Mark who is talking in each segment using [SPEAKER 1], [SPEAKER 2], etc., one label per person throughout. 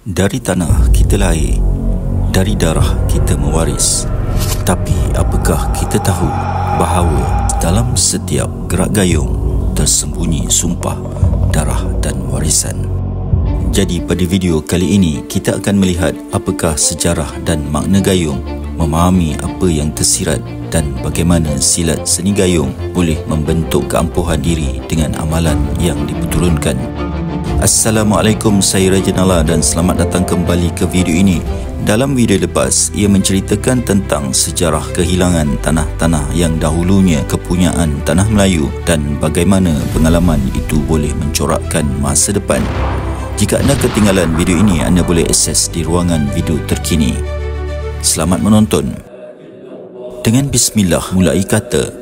[SPEAKER 1] Dari tanah kita lahir, dari darah kita mewaris. Tapi apakah kita tahu bahawa dalam setiap gerak gayung tersembunyi sumpah, darah dan warisan? Jadi pada video kali ini kita akan melihat apakah sejarah dan makna gayung, memahami apa yang tersirat dan bagaimana silat seni gayung boleh membentuk keampuhan diri dengan amalan yang diturunkan. Assalamualaikum, saya Raja Nala dan selamat datang kembali ke video ini. Dalam video lepas, ia menceritakan tentang sejarah kehilangan tanah-tanah yang dahulunya kepunyaan tanah Melayu dan bagaimana pengalaman itu boleh mencorakkan masa depan. Jika anda ketinggalan video ini, anda boleh akses di ruangan video terkini. Selamat menonton. Dengan bismillah mulai kata,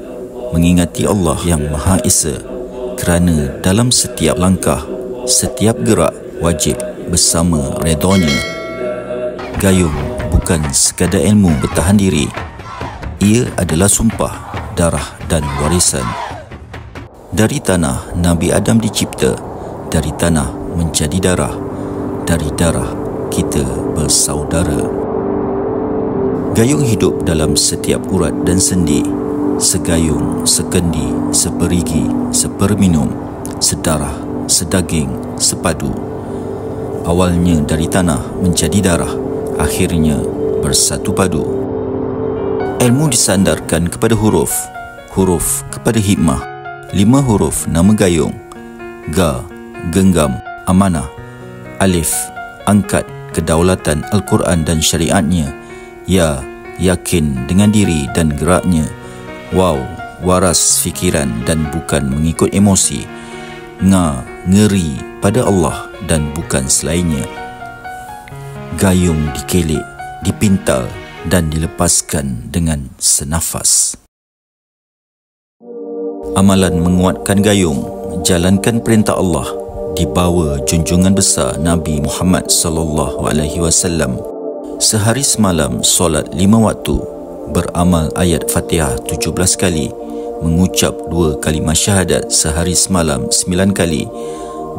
[SPEAKER 1] mengingati Allah yang Maha Esa, kerana dalam setiap langkah, setiap gerak wajib bersama redanya. Gayung bukan sekadar ilmu bertahan diri. Ia adalah sumpah, darah dan warisan. Dari tanah Nabi Adam dicipta, dari tanah menjadi darah, dari darah kita bersaudara. Gayung hidup dalam setiap urat dan sendi. Segayung, sekendi, seperigi, seperminum, sedarah, sedaging, sepadu. Awalnya dari tanah menjadi darah, akhirnya bersatu padu. Ilmu disandarkan kepada huruf, huruf kepada hikmah. 5 huruf nama gayung: Ga, genggam, amanah; Alif, angkat kedaulatan Al-Quran dan syariatnya; Ya, yakin dengan diri dan geraknya; Waw, waras fikiran dan bukan mengikut emosi; Nga, ngeri pada Allah dan bukan selainnya. Gayung dikelik, dipintal dan dilepaskan dengan senafas. Amalan menguatkan gayung, jalankan perintah Allah, dibawa junjungan besar Nabi Muhammad SAW. Sehari semalam solat 5 waktu, beramal ayat Fatihah 17 kali, mengucap 2 kalimah syahadat sehari semalam 9 kali,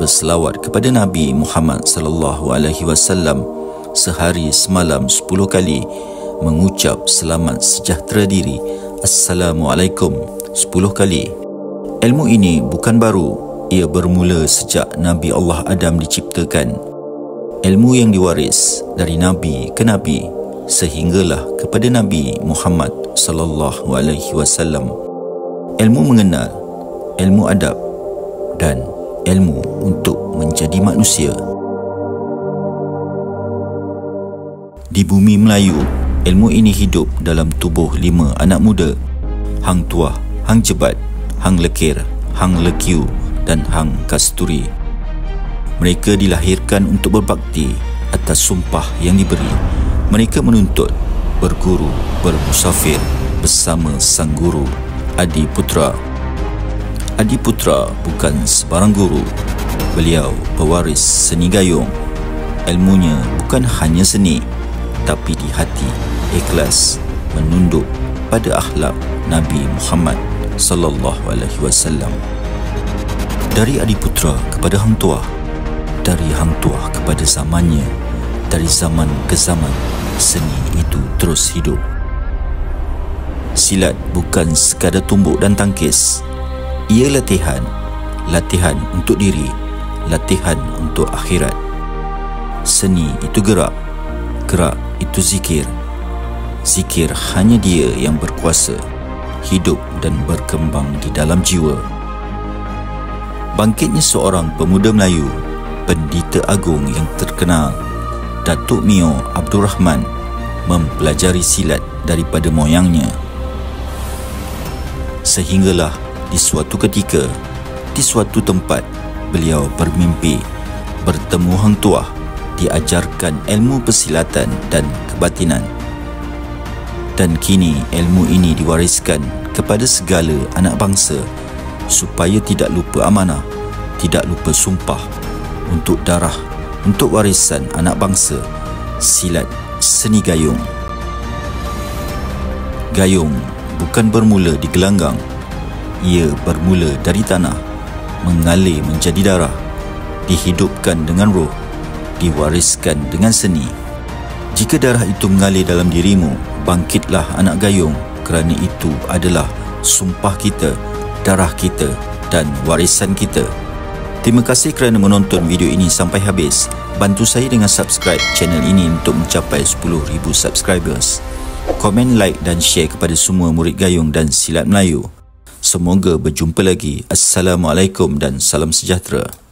[SPEAKER 1] berselawat kepada Nabi Muhammad SAW sehari semalam 10 kali, mengucap selamat sejahtera diri Assalamualaikum 10 kali. Ilmu ini bukan baru, ia bermula sejak Nabi Allah Adam diciptakan. Ilmu yang diwaris dari Nabi ke Nabi sehinggalah kepada Nabi Muhammad SAW. Ilmu mengenal, ilmu adab dan ilmu untuk menjadi manusia. Di bumi Melayu, ilmu ini hidup dalam tubuh 5 anak muda: Hang Tuah, Hang Jebat, Hang Lekir, Hang Lekiu dan Hang Kasturi. Mereka dilahirkan untuk berbakti atas sumpah yang diberi. Mereka menuntut, berguru, bermusafir bersama sang guru, Adiputra. Adiputra bukan sebarang guru. Beliau pewaris seni gayung. Ilmunya bukan hanya seni, tapi di hati ikhlas menunduk pada akhlak Nabi Muhammad SAW. Dari Adiputra kepada Hang Tuah, dari Hang Tuah kepada zamannya, dari zaman ke zaman, seni itu terus hidup. Silat bukan sekadar tumbuk dan tangkis. Ia latihan, latihan untuk diri, latihan untuk akhirat. Seni itu gerak, gerak itu zikir. Zikir hanya Dia yang berkuasa, hidup dan berkembang di dalam jiwa. Bangkitnya seorang pemuda Melayu, pendeta agung yang terkenal, Datuk Mio Abdul Rahman, mempelajari silat daripada moyangnya. Sehinggalah di suatu ketika, di suatu tempat, beliau bermimpi bertemu Hang Tuah, diajarkan ilmu persilatan dan kebatinan. Dan kini ilmu ini diwariskan kepada segala anak bangsa supaya tidak lupa amanah, tidak lupa sumpah, untuk darah, untuk warisan anak bangsa, silat seni gayung. Gayung bukan bermula di gelanggang. Ia bermula dari tanah, mengalir menjadi darah, dihidupkan dengan roh, diwariskan dengan seni. Jika darah itu mengalir dalam dirimu, bangkitlah anak gayung, kerana itu adalah sumpah kita, darah kita dan warisan kita. Terima kasih kerana menonton video ini sampai habis. Bantu saya dengan subscribe channel ini untuk mencapai 10,000 subscribers. Komen, like dan share kepada semua murid gayung dan silat Melayu. Semoga berjumpa lagi. Assalamualaikum dan salam sejahtera.